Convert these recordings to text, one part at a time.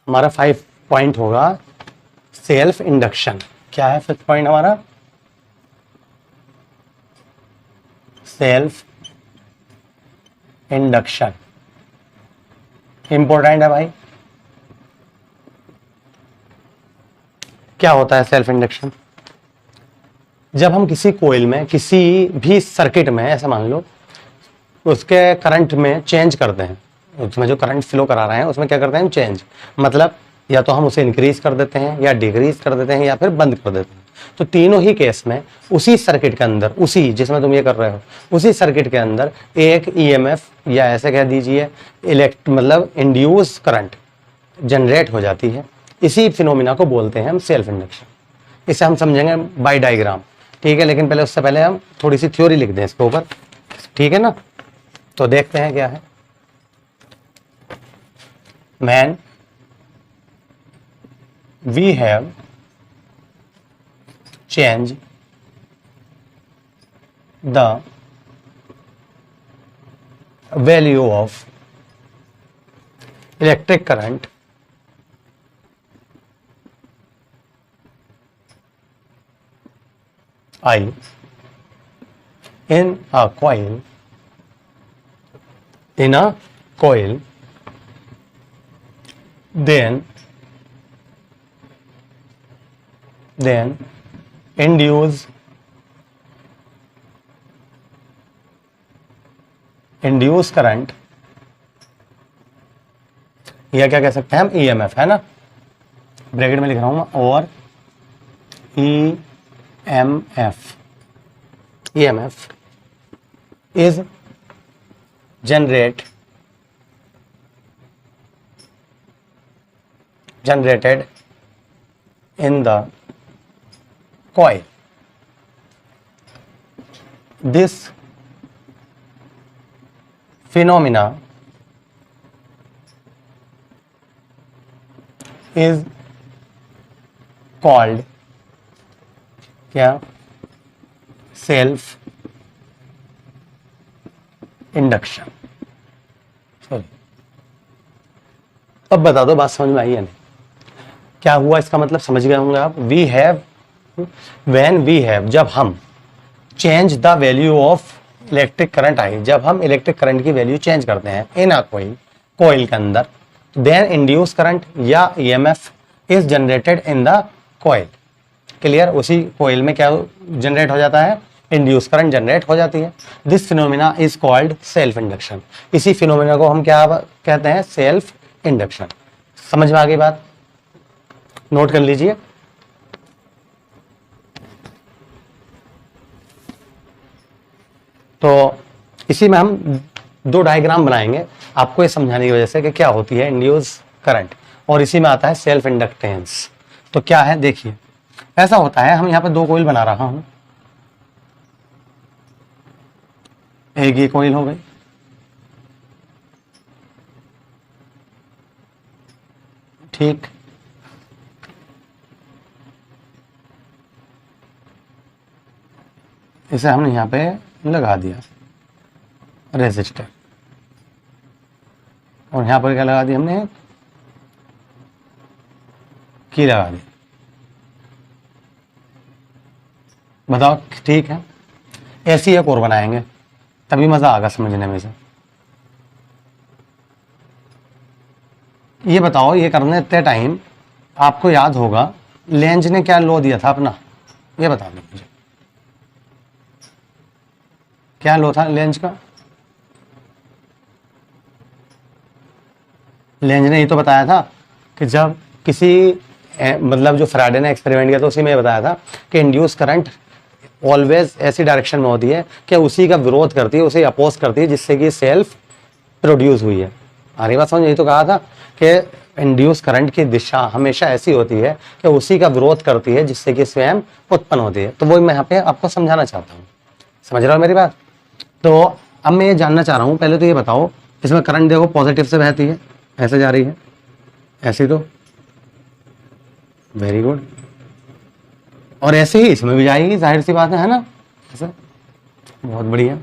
हमारा 5 पॉइंट होगा self induction. क्या है 5th पॉइंट हमारा? Self induction. इंपॉर्टेंट है भाई। क्या होता है सेल्फ इंडक्शन? जब हम किसी कोइल में, किसी भी सर्किट में, ऐसा मान लो, उसके करंट में चेंज करते हैं, उसमें जो करंट फ्लो करा रहे हैं उसमें क्या करते हैं? चेंज। मतलब या तो हम उसे इंक्रीज कर देते हैं, या डिक्रीज कर देते हैं, या फिर बंद कर देते हैं। तो तीनों ही केस में उसी सर्किट के अंदर, उसी जिसमें तुम ये कर रहे हो, उसी सर्किट के अंदर एक ईएमएफ, या ऐसे कह दीजिए मतलब इंड्यूस करंट जनरेट हो जाती है। इसी फिनोमिना को बोलते हैं हम सेल्फ इंडक्शन। इसे हम समझेंगे बाय डायग्राम, ठीक है? लेकिन पहले, उससे पहले हम थोड़ी सी थ्योरी लिख दें इसके ऊपर, ठीक है ना? तो देखते हैं क्या है। मैन we have change the value of electric current I in a coil, then induce current, या क्या कह सकते हैं हम? ईएमएफ, है ना? ब्रैकेट में लिख रहा हूं मैं, और EMF is generated in the coil. This phenomena is called क्या? Self induction. अब बता दो बात समझ में आई है नहीं? क्या हुआ इसका मतलब समझ गए होंगे आप। We have, when we have, जब हम change the value of electric current I, जब हम इलेक्ट्रिक करंट की वैल्यू चेंज करते हैं इन अ कोइल के अंदर, देन इंड्यूस करंट या EMF is generated in the coil. Clear? उसी कोइल में क्या जनरेट हो जाता है? इंड्यूस करंट जनरेट हो जाती है। This phenomena is called self induction. इसी फिनोमिना को हम क्या कहते हैं? Self induction. समझ में आ गई बात? नोट कर लीजिए। तो इसी में हम 2 डायग्राम बनाएंगे आपको ये समझाने की वजह से कि क्या होती है इंड्यूस करंट, और इसी में आता है सेल्फ इंडक्टेंस। तो क्या है देखिए, ऐसा होता है, हम यहां पे 2 कोइल बना रहा हूं। एक ये कोइल हो गई, ठीक। इसे हमने यहां पे लगा दिया रेजिस्टर, और यहां पर क्या लगा दी हमने? की लगा दी। बताओ ठीक है? ऐसी एक और बनाएंगे, तभी मजा आएगा समझने में से। ये बताओ, ये करने इतने टाइम आपको याद होगा लेंज ने क्या लो दिया था अपना? ये बता दो मुझे, क्या लो था लेंज का? लेंज ने ये तो बताया था कि जब किसी मतलब जो फ्राइडे ने एक्सपेरिमेंट किया था उसी में बताया था कि इंड्यूस करंट ऑलवेज ऐसी डायरेक्शन में होती है कि उसी का विरोध करती है, उसे अपोज करती है जिससे कि सेल्फ प्रोड्यूस हुई है। आगे बात समझ? यही तो कहा था कि इंड्यूस करंट की दिशा हमेशा ऐसी होती है कि उसी का विरोध करती है जिससे कि स्वयं उत्पन्न होती है। तो वो मैं यहाँ पे आपको समझाना चाहता हूँ। समझ रहे हो मेरी बात? तो अब मैं ये जानना चाह रहा हूँ, पहले तो ये बताओ, इसमें करंट देखो पॉजिटिव से बहती है, ऐसे जा रही है, ऐसे तो वेरी गुड, और ऐसे ही इसमें भी जाएगी, जाहिर सी बात है ना? ऐसे बहुत बढ़िया।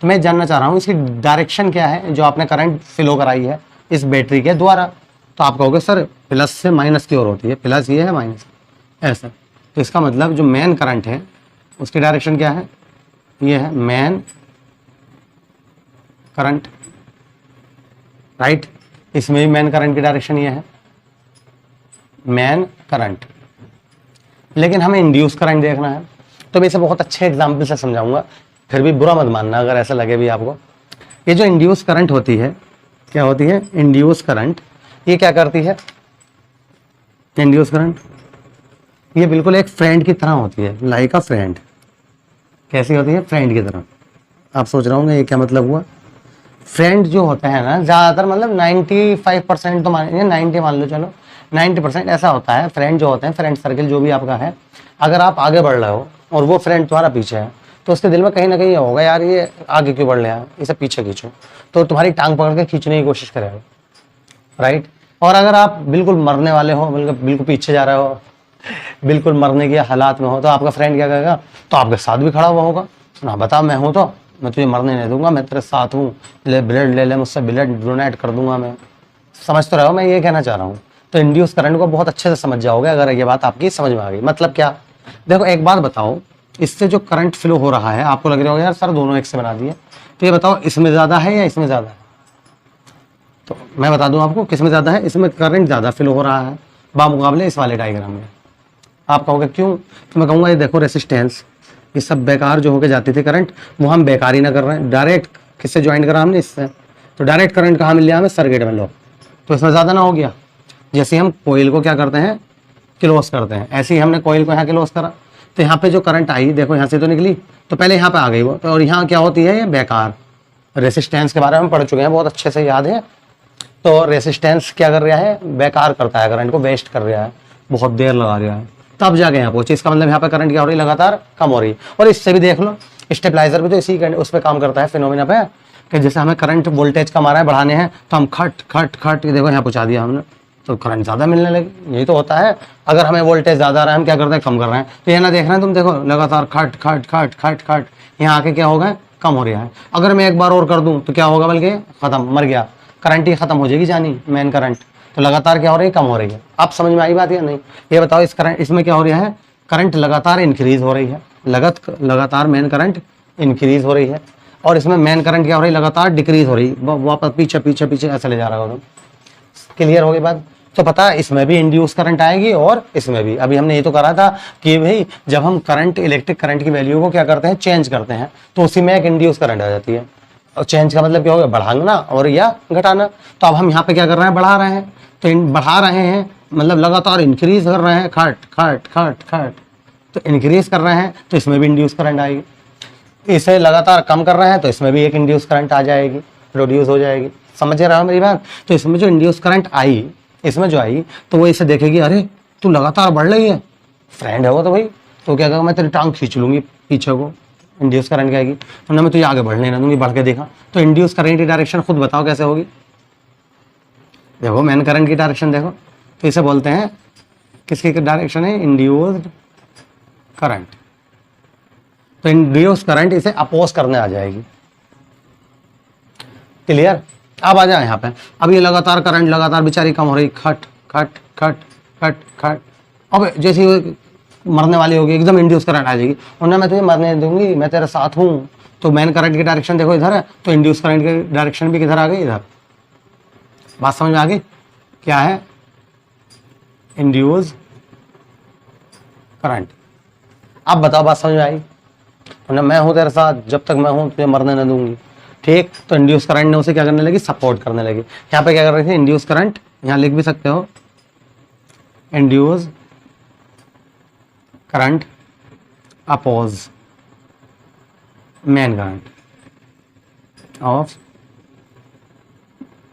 तो मैं जानना चाह रहा हूँ इसकी डायरेक्शन क्या है जो आपने करंट फ्लो कराई है इस बैटरी के द्वारा। तो आप कहोगे सर प्लस से माइनस की ओर होती है, प्लस ये है माइनस ऐसा। तो इसका मतलब जो मेन करंट है उसकी डायरेक्शन क्या है, ये है मेन करंट, राइट। इसमें भी मेन करंट की डायरेक्शन ये है मेन करंट। लेकिन हमें इंड्यूस करंट देखना है, तो मैं इसे बहुत अच्छे एग्जाम्पल से समझाऊंगा, फिर भी बुरा मत मानना अगर ऐसा लगे भी आपको। ये जो इंड्यूस करंट होती है, क्या होती है इंड्यूस करंट, ये क्या करती है इंड्यूस करंट, ये बिल्कुल एक फ्रेंड की तरह होती है, लाइक अ फ्रेंड। कैसी होती है, फ्रेंड की तरह। आप सोच रहे होंगे ये क्या मतलब हुआ। फ्रेंड जो होते हैं ना, ज़्यादातर मतलब 95% तो मान 90 मान लो, चलो 90% ऐसा होता है। फ्रेंड जो होते हैं, फ्रेंड सर्कल जो भी आपका है, अगर आप आगे बढ़ रहे हो और वो फ्रेंड तुम्हारा पीछे है, तो उसके दिल में कहीं ना कहीं ये होगा यार ये आगे क्यों बढ़ रहा है, इसे पीछे खींचो, तो तुम्हारी टांग पकड़ के खींचने की कोशिश करेगा, राइट। और अगर आप बिल्कुल मरने वाले हो, बिल्कुल पीछे जा रहे हो, बिल्कुल मरने के हालात में हो, तो आपका फ्रेंड क्या करेगा, तो आपके साथ भी खड़ा हुआ होगा, ना बता मैं हूँ तो मैं तुझे मरने नहीं दूंगा, मैं तेरे साथ हूँ, ले ब्लड ले ले मुझसे, ब्लड डोनेट कर दूंगा मैं। समझ तो रहे हो मैं ये कहना चाह रहा हूँ। तो इंड्यूस करंट को बहुत अच्छे से समझ जाओगे अगर ये बात आपकी समझ में आ गई। मतलब क्या, देखो एक बात बताओ, इससे जो करंट फ्लो हो रहा है, आपको लग रहा होगा यार सर दोनों एक से बना दिए, तो ये बताओ इसमें ज़्यादा है या इसमें ज़्यादा है। तो मैं बता दूं आपको किसमें ज़्यादा है, इसमें करंट ज़्यादा फ्लो हो रहा है बामुकाबले इस वाले डायग्राम में। आप कहोगे क्यों, तो मैं कहूँगा ये देखो रेसिस्टेंस, ये सब बेकार जो होके जाती थी करंट, वो हम बेकार ही ना कर रहे हैं, डायरेक्ट किससे ज्वाइन करा हमने, इससे। तो डायरेक्ट करंट कहाँ मिल लिया हमें, सर्किट में लो, तो इसमें ज़्यादा ना हो गया। जैसे हम कोयल को क्या करते हैं, क्लोज करते हैं, ऐसे ही हमने कोयल को यहाँ क्लोज करा, तो यहाँ पे जो करंट आई देखो यहाँ से तो निकली, तो पहले यहाँ पे आ गई वो, तो और यहाँ क्या होती है, ये बेकार। रेसिस्टेंस के बारे में पढ़ चुके हैं, बहुत अच्छे से याद है। तो रेसिस्टेंस क्या कर रहा है, बेकार करता है, करंट को वेस्ट कर रहा है, बहुत देर लगा रहा है, तब जाके यहाँ पहुंचे। इसका मतलब यहाँ पे करंट क्या हो रही है, लगातार कम हो रही है। और इससे भी देख लो, स्टेबलाइजर भी तो इसी उस पर काम करता है, फिनोमिना पे, कि जैसे हमें करंट वोल्टेज कम आ रहा है, बढ़ाने हैं, तो हम खट खट खट देखो यहाँ पहुँचा दिया हमने, तो करंट ज़्यादा मिलने लगे। यही तो होता है, अगर हमें वोल्टेज ज़्यादा आ रहा है, हम क्या करते हैं, कम कर रहे हैं। तो ये ना देख रहे हैं तुम, देखो लगातार खट खट खट खट खट, यहाँ आके क्या होगा, कम हो रहा है। अगर मैं एक बार और कर दूँ तो क्या होगा, बल्कि खत्म, मर गया, करंट ही खत्म हो जाएगी जानी, मेन करंट। तो लगातार क्या हो रही है, कम हो रही है। आप समझ में आई बात या नहीं, ये बताओ। इस करंट, इसमें क्या हो रहा है, करंट लगातार इंक्रीज हो रही है, लगातार मेन करंट इंक्रीज हो रही है, और इसमें मेन करंट क्या हो रही है, लगातार डिक्रीज हो रही है, वापस पीछे पीछे पीछे ऐसे ले जा रहा होगा। क्लियर हो गई बात। तो पता है इसमें भी इंड्यूस करंट आएगी और इसमें भी। अभी हमने ये तो करा था कि भाई जब हम करंट, इलेक्ट्रिक करंट की वैल्यू को क्या करते हैं, चेंज करते हैं, तो उसी में एक इंड्यूस करंट आ जाती है। और चेंज का मतलब क्या होगा, बढ़ाना और या घटाना। तो अब हम यहाँ पे क्या कर रहे हैं, बढ़ा रहे हैं, तो बढ़ा रहे हैं मतलब लगातार इंक्रीज कर रहे हैं, खट खट खट खट, तो इंक्रीज कर रहे हैं, तो इसमें भी इंड्यूस करंट आएगी। इसे लगातार कम कर रहे हैं, तो इसमें भी एक इंड्यूस करंट आ जाएगी, प्रोड्यूस हो जाएगी। समझ रहे हो मेरी बात। तो इसमें जो इंड्यूस करंट आई, इसमें जो आई, तो वो इसे देखेगी, अरे तू लगातार बढ़ रही है, फ्रेंड है वो तो भाई, तो क्या कहेगा, मैं तेरी टांग खींच लूंगी पीछे को, इंड्यूस करंट क्या आएगी, तो ना मैं तुझे आगे बढ़ने ना दूंगी, बढ़ के देखा। तो इंड्यूस करंट की डायरेक्शन खुद बताओ कैसे होगी। देखो मेन करंट की डायरेक्शन देखो, तो इसे बोलते हैं, किसकी डायरेक्शन है, इंड्यूस्ड करंट। तो इंड्यूस करंट इसे अपोज करने आ जाएगी। क्लियर। अब आ जाए यहाँ पे, अब ये लगातार करंट लगातार बेचारी कम हो रही, खट खट खट खट खट, अब जैसे मरने वाली होगी, एकदम इंड्यूस करंट आ जाएगी, और ना मैं तुझे मरने दूंगी, मैं तेरे साथ हूँ। तो मेन करंट की डायरेक्शन देखो इधर है, तो इंड्यूस करंट की डायरेक्शन भी किधर आ गई, इधर। बात समझ में आ गई, क्या है इंड्यूस करंट। अब बताओ बात समझ में आई, ना मैं हूं तेरे साथ, जब तक मैं हूं तुझे मरने न दूंगी, ठीक। तो इंड्यूस करंट ने उसे क्या करने लगी, सपोर्ट करने लगी। यहाँ पे क्या कर रही थी, इंड्यूस करंट, यहाँ लिख भी सकते हो, induce current oppose main current of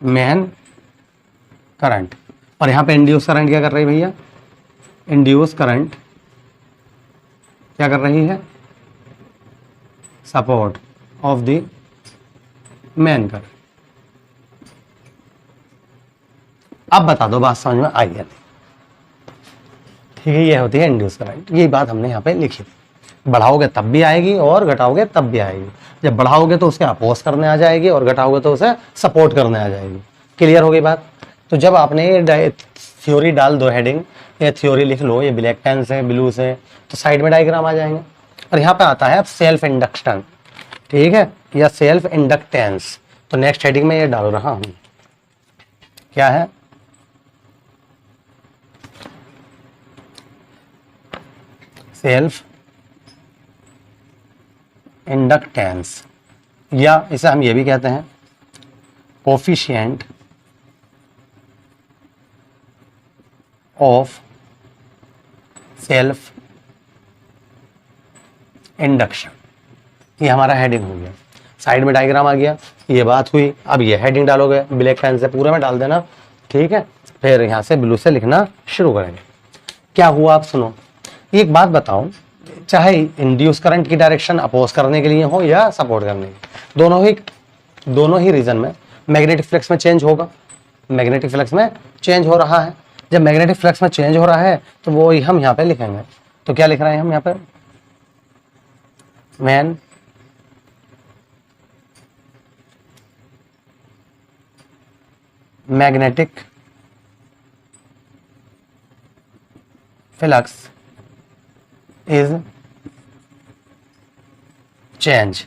main current. और यहाँ पे इंड्यूस करंट क्या कर रही है भैया, इंड्यूस करंट क्या कर रही है, support of the main current. अब बता दो बात समझ में आई है, ठीक है। ये होती है इंड्यूस करंट, ये बात हमने यहाँ पे लिखी थी। बढ़ाओगे तब भी आएगी और घटाओगे तब भी आएगी। जब बढ़ाओगे तो उसे अपोज करने आ जाएगी और घटाओगे तो उसे सपोर्ट करने आ जाएगी। क्लियर हो गई बात। तो जब आपने ये थ्योरी डाल दो हेडिंग, ये थ्योरी लिख लो, ये ब्लैक पेन से ब्लू से, तो साइड में डायग्राम आ जाएंगे। और यहाँ पे आता है अब सेल्फ इंडक्शन, ठीक है, या सेल्फ इंडक्टेंस। तो नेक्स्ट हेडिंग में ये डाल रहा हूं, क्या है, सेल्फ इंडक्टेंस, या इसे हम ये भी कहते हैं कोफिशिएंट ऑफ सेल्फ इंडक्शन। ये हमारा हेडिंग हो गया, साइड में डायग्राम आ गया, ये बात हुई। अब ये हेडिंग डालोगे ब्लैक पेन से पूरे में डाल देना, ठीक है, फिर यहाँ से ब्लू से लिखना शुरू करेंगे। क्या हुआ आप सुनो, एक बात बताओ, चाहे इंड्यूस करंट की डायरेक्शन अपोज करने के लिए हो या सपोर्ट करने के, दोनों ही रीजन में मैग्नेटिक फ्लक्स में चेंज होगा। मैग्नेटिक फ्लक्स में चेंज हो रहा है, जब मैग्नेटिक फ्लक्स में चेंज हो रहा है तो वो ही हम यहाँ पे लिखेंगे। तो क्या लिख रहे हैं हम यहाँ पे, when magnetic flux is change,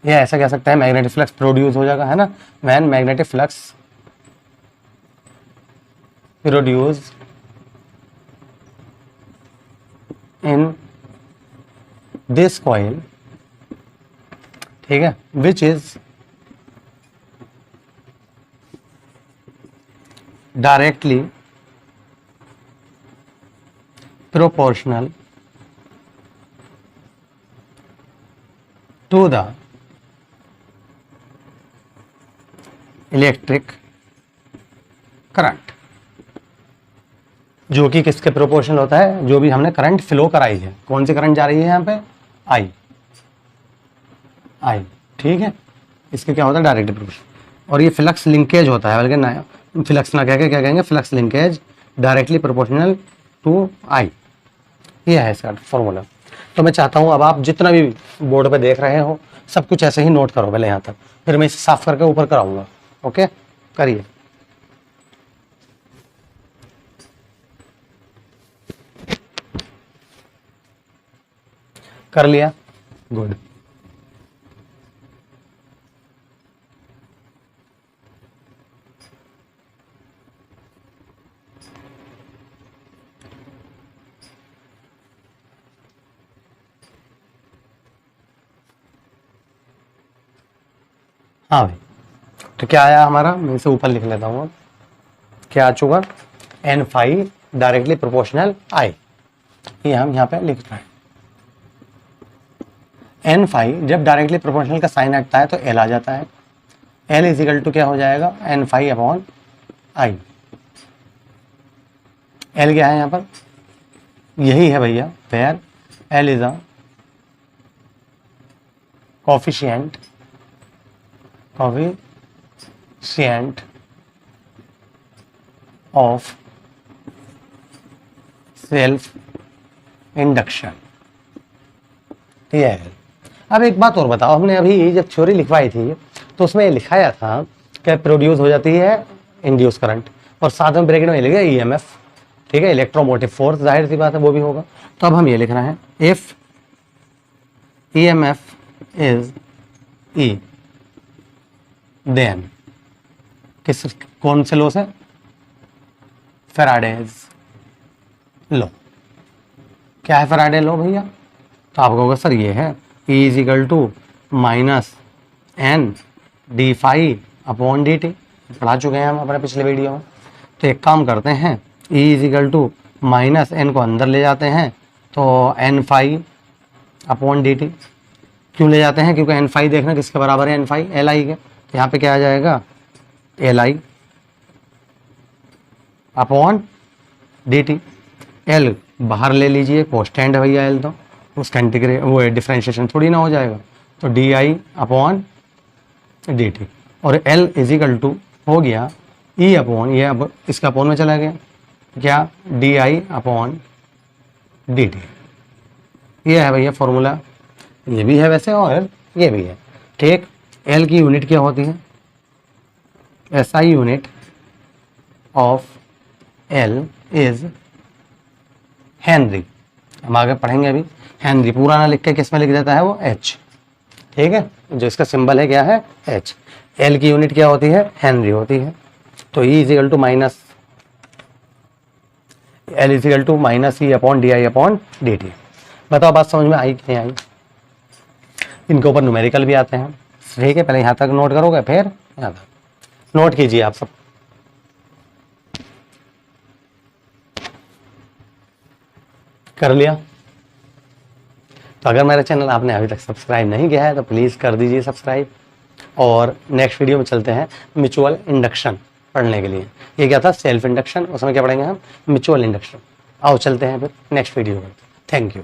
ये ऐसा कह सकते हैं मैग्नेटिक फ्लक्स प्रोड्यूस हो जाएगा, है ना, when magnetic flux produce in this coil, ठीक है, which is directly proportional to the electric current, जो कि किसके प्रोपोर्शनल होता है, जो भी हमने करंट फ्लो कराई है। कौन सी करंट जा रही है यहाँ पे, आई, ठीक है, इसके क्या होता है, डायरेक्ट प्रोपोर्शनल। और ये फ्लक्स लिंकेज होता है, बल्कि ना फ्लक्स ना कह के क्या कहेंगे, flux linkage directly proportional to I, ये है इसका फॉर्मूला। तो मैं चाहता हूँ अब आप जितना भी बोर्ड पे देख रहे हो सब कुछ ऐसे ही नोट करो पहले यहाँ तक, फिर मैं इसे साफ करके ऊपर कराऊंगा। ओके, करिए। कर लिया, गुड। हाँ भाई, तो क्या आया हमारा, मैं इसे ऊपर लिख लेता हूँ। क्या आ चुका, एन फाई डायरेक्टली प्रोपोर्शनल आई, ये हम यहाँ पे लिख रहे हैं। एन फाई जब डायरेक्टली प्रोपोर्शनल का साइन हटता है तो एल आ जाता है। एल इज इक्वल टू क्या हो जाएगा, N phi upon I. L क्या है यहाँ पर, यही है भैया, where L is a coefficient of self induction, ये है। अब एक बात और बताओ, हमने अभी जब थ्योरी लिखवाई थी तो उसमें लिखाया था कि प्रोड्यूस हो जाती है इंड्यूस करंट, और साथ में ब्रैकेट में लिखा ईएमएफ, ठीक है, इलेक्ट्रोमोटिव फोर्स, जाहिर सी बात है वो भी होगा। तो अब हम ये लिख रहे हैं, if EMF is E, then कौन से लॉ से, फैराडेज लॉ। क्या है फैराडे लॉ भैया, तो आप कहोगे सर ये है E is equal to minus N D phi upon D T, पढ़ा चुके हैं हम अपने पिछले वीडियो में। तो एक काम करते हैं, E is equal to minus N को अंदर ले जाते हैं, तो N phi upon D T. क्यों ले जाते हैं, क्योंकि एन फाई देखना किसके बराबर है, एन फाई एल आई के। तो यहाँ पे क्या आ जाएगा, L I upon D T. L बाहर ले लीजिए, कॉन्स्टेंट है भैया एल, तो उसका इंटीग्रेट वो डिफरेंशिएशन थोड़ी ना हो जाएगा। तो D I upon D T, और एल इज इक्वल टू हो गया ई अपॉन, ये अब इसका अपॉन में चला गया, क्या, D I upon D T. ये है भैया फॉर्मूला, ये भी है वैसे और ये भी है, ठीक। एल की यूनिट क्या होती है, SI unit of L is Henry. हम आगे पढ़ेंगे अभी। हेनरी पूरा ना लिख के किस में लिख देता है वो एच, ठीक है, जो इसका सिंबल है क्या है एच। एल की यूनिट क्या होती है हेनरी होती है। तो E is equal to minus L is equal to minus E upon D I upon D T. बताओ बात समझ में आई कि नहीं आई। इनके ऊपर न्यूमेरिकल भी आते हैं, ठीक है, पहले यहाँ तक नोट करोगे फिर यहाँ तक नोट कीजिए आप सब। कर लिया। तो अगर मेरा चैनल आपने अभी तक सब्सक्राइब नहीं किया है तो प्लीज़ कर दीजिए सब्सक्राइब। और नेक्स्ट वीडियो में चलते हैं म्यूचुअल इंडक्शन पढ़ने के लिए। ये क्या था सेल्फ इंडक्शन, उसमें क्या पढ़ेंगे हम म्यूचुअल इंडक्शन। आओ चलते हैं फिर नेक्स्ट वीडियो में। Thank you.